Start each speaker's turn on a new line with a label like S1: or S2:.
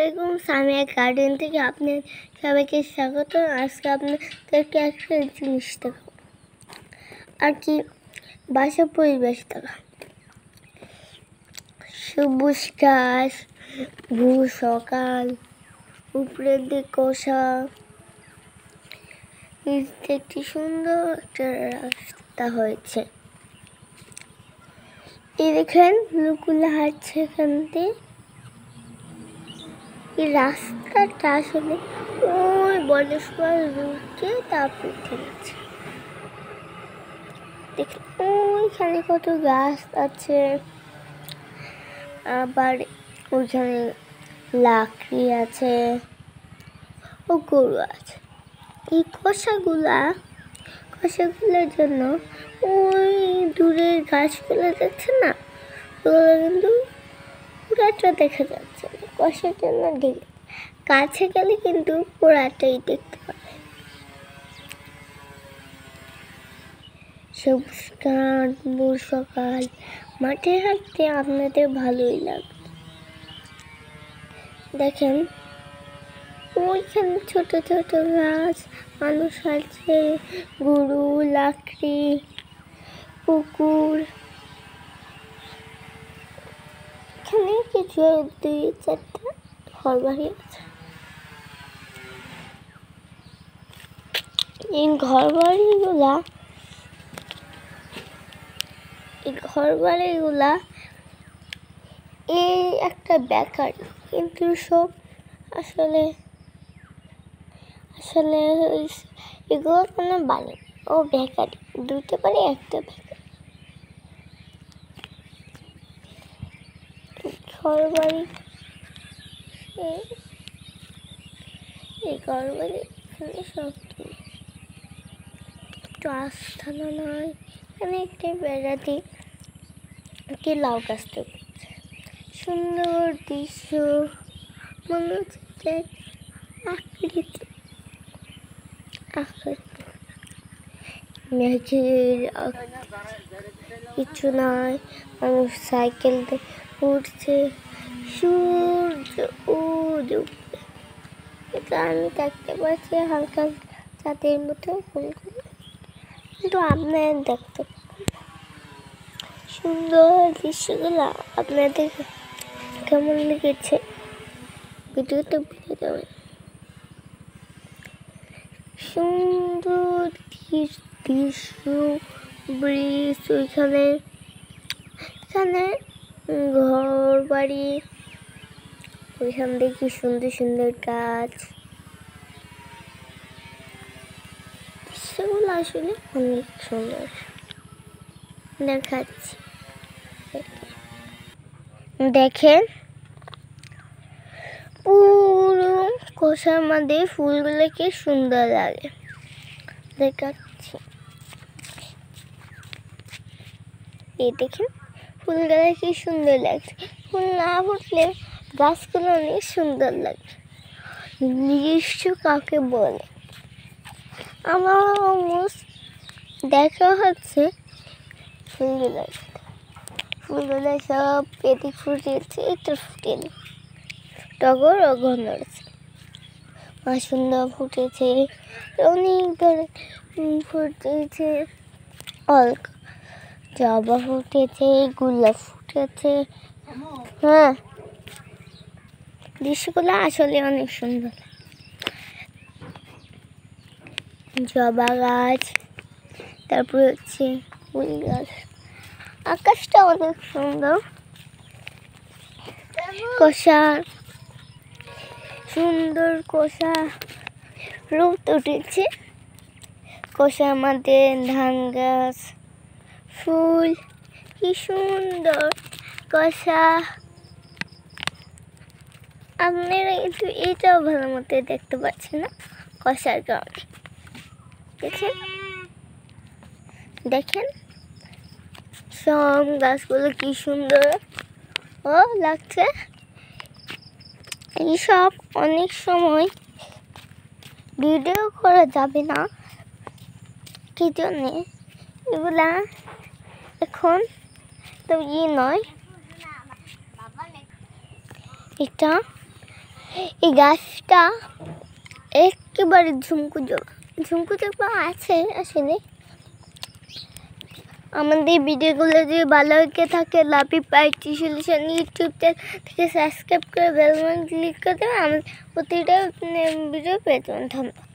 S1: আলাইকুম, সামিয়া গার্ডেন থেকে আপনার সবাইকে স্বাগত। আজকে আপনাদেরকে একটা জিনিস দেখাবো, আর কি বাসার পরিবেশ দেখা। সবুজ ঘাস, ভোর সকাল, উপরের দিকে কষা, একটি সুন্দর একটা রাস্তা হয়েছে। এই দেখেন লোকগুলো হাঁটছে এখান দিয়ে। এই রাস্তাটা আসলে ওই বলেশ্বর রুটে তারপর থেমেছে। দেখেন ওইখানে কত গাছ আছে, আবার ওইখানে লাকড়ি আছে ও গরু আছে। এই কষাগুলোর জন্য ওই দূরের গাছগুলো দেখছে না, ওগুলো কিন্তু পুরাটা দেখা যাচ্ছে না। কষার জন্য কাছে গেলে কিন্তু পুরাটাই দেখতে পাবে। সবুজ ঘাট, ভোর সকাল, মাঠে হাঁটতে আপনাদের ভালোই লাগবে। দেখেন ওইখানে ছোট ছোট গাছ, মানুষ আছে, গরু, লাকড়ি, পুকুর। এখানে কিছু 2-4টা ঘর বাড়ি আছে। এই ঘর বাড়িগুলা এই একটা বেকারি, কিন্তু সব আসলে এগুলো কোনো বাড়ি ও বেকারি, দুটো বাড়ি একটা বেকারি। ঘর বাড়ি এখানে সব একটু আস্থানা নয়। এখানে একটি বেড়াতে একটি লাউ গাছটা সুন্দর দৃশ্য, মনে হচ্ছে মেঘের কিছু নয়, মানুষ সাইকেল উঠছে, সূর্য উঠবে। এটা আমি দেখতে পাচ্ছি হালকা চাঁদের মতো ফুলগুলো, কিন্তু আপনার দেখতে সুন্দর দৃশ্যগুলো আপনাদের কেমন লেগেছে ভিডিওতে বলে দেবেন। সুন্দর দৃশ্য, ব্রিজ, ওইখানে ঘর বাড়ি, ওইখান থেকে সুন্দর সুন্দর গাছ। দৃশ্যগুলো আসলে অনেক সুন্দর দেখাচ্ছি। দেখেন পুরো কষার মধ্যে ফুলগুলো কি সুন্দর লাগে দেখাচ্ছি। এই দেখেন ফুলগুলো কি সুন্দর লাগছে। ফুল না ফুটলে গাছগুলো অনেক সুন্দর লাগে। দৃশ্য কাকে বলে আমার অলমোস্ট দেখা হচ্ছে। ফুলগুলো সব পেটে ফুটেছে, একটু ফুটেনি, টগর ও গন্ধরাজ সুন্দর ফুটেছে, অনেক ধরে ফুটেছে, অলকা, জবা ফুটেছে, গোলাপ ফুটেছে। হ্যাঁ, দৃশ্যগুলো আসলে অনেক সুন্দর। জবা গাছ, তারপর হচ্ছে ফুল গাছ, আকাশটা অনেক সুন্দর। কষা রোদ উঠেছে, কষার মধ্যে ধান গাছ, ফুল, কি সুন্দর কষা। আপনারা কিন্তু এটাও ভালো মতো দেখতে পাচ্ছেন না কষার কারণে। দেখেন সব গাছগুলো কি সুন্দর ও লাগছে। এইসব অনেক সময় ভিডিও করা যাবে না, কি জন্যে এগুলা এখন তো নয়, এটা এই গাছটা একেবারে ঝুমকু জবা আছে আসলে। আমাদের ভিডিওগুলো যদি ভালো হয়ে থাকে লাভি পাইটি সলিউশন ইউটিউব থেকে সাবস্ক্রাইব করে বেল বাটন ক্লিক করে দেবেন। আমাদের প্রতিটা ভিডিও পেয়ে যাবেন। ধন্যবাদ।